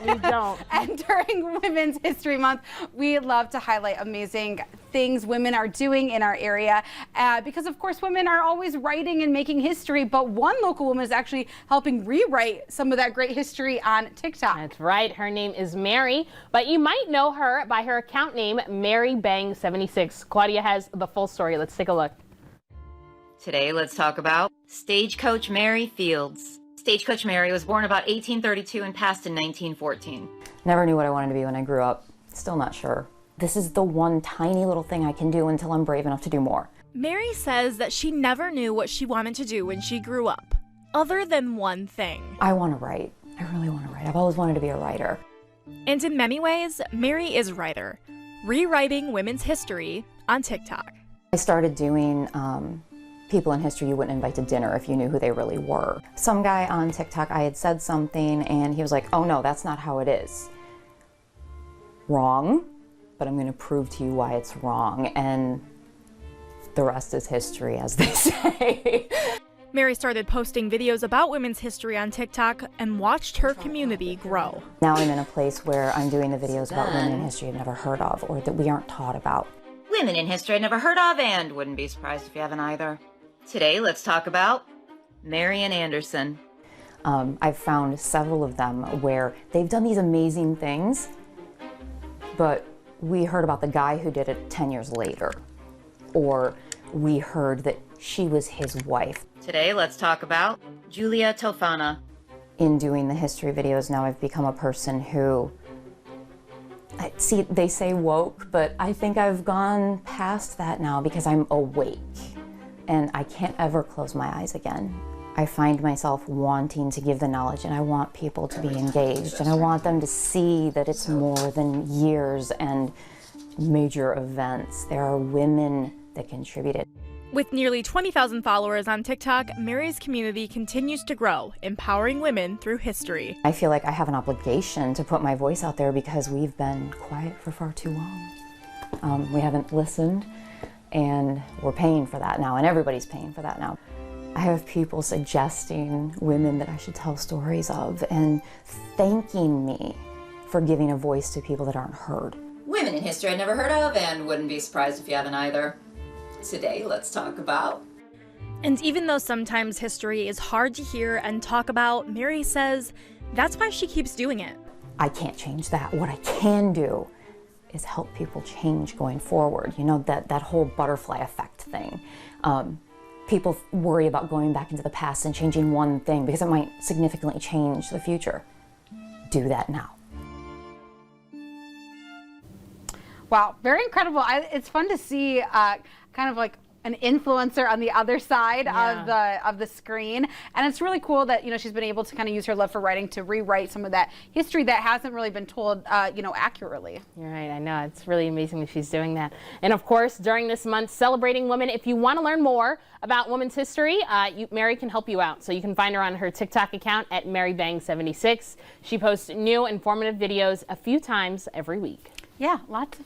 We don't. And during Women's History Month, we love to highlight amazing things women are doing in our area because, of course, women are always writing and making history, but one local woman is actually helping rewrite some of that great history on TikTok. That's right. Her name is Mary, but you might know her by her account name, MaryBang76. Claudia has the full story. Let's take a look. Today, let's talk about Stagecoach Mary Fields. Stagecoach Mary was born about 1832 and passed in 1914. Never knew what I wanted to be when I grew up. Still not sure. This is the one tiny little thing I can do until I'm brave enough to do more. Mary says that she never knew what she wanted to do when she grew up, other than one thing. I want to write. I really want to write. I've always wanted to be a writer. And in many ways, Mary is a writer, rewriting women's history on TikTok. I started doing people in history you wouldn't invite to dinner if you knew who they really were. Some guy on TikTok, I had said something and he was like, oh no, that's not how it is. Wrong, but I'm going to prove to you why it's wrong. And the rest is history, as they say. Mary started posting videos about women's history on TikTok and watched her community grow. Now I'm in a place where I'm doing the videos about women in history I've never heard of or that we aren't taught about. Women in history I'd never heard of, and wouldn't be surprised if you haven't either. Today, let's talk about Marian Anderson. I've found several of them where they've done these amazing things, but we heard about the guy who did it 10 years later, or we heard that she was his wife. Today, let's talk about Julia Tofana. In doing the history videos now, I've become a person who, see, they say woke, but I think I've gone past that now because I'm awake and I can't ever close my eyes again. I find myself wanting to give the knowledge, and I want people to be engaged, and I want them to see that it's more than years and major events. There are women that contributed. With nearly 20,000 followers on TikTok, Mary's community continues to grow, empowering women through history. I feel like I have an obligation to put my voice out there because we've been quiet for far too long. We haven't listened, and we're paying for that now, and everybody's paying for that now. I have people suggesting women that I should tell stories of and thanking me for giving a voice to people that aren't heard. Women in history I'd never heard of, and wouldn't be surprised if you haven't either. Today, let's talk about. And even though sometimes history is hard to hear and talk about, Mary says that's why she keeps doing it. I can't change that. What I can do is help people change going forward. You know, that whole butterfly effect thing. People worry about going back into the past and changing one thing because it might significantly change the future. Do that now. Wow, very incredible. It's fun to see kind of like an influencer on the other side of the screen, and it's really cool that she's been able to kind of use her love for writing to rewrite some of that history that hasn't really been told accurately. You're right. I know, it's really amazing that she's doing that. And of course, during this month celebrating women, if you want to learn more about women's history, Mary can help you out. So you can find her on her TikTok account at MaryBang76. She posts new informative videos a few times every week. Yeah, lots of fun.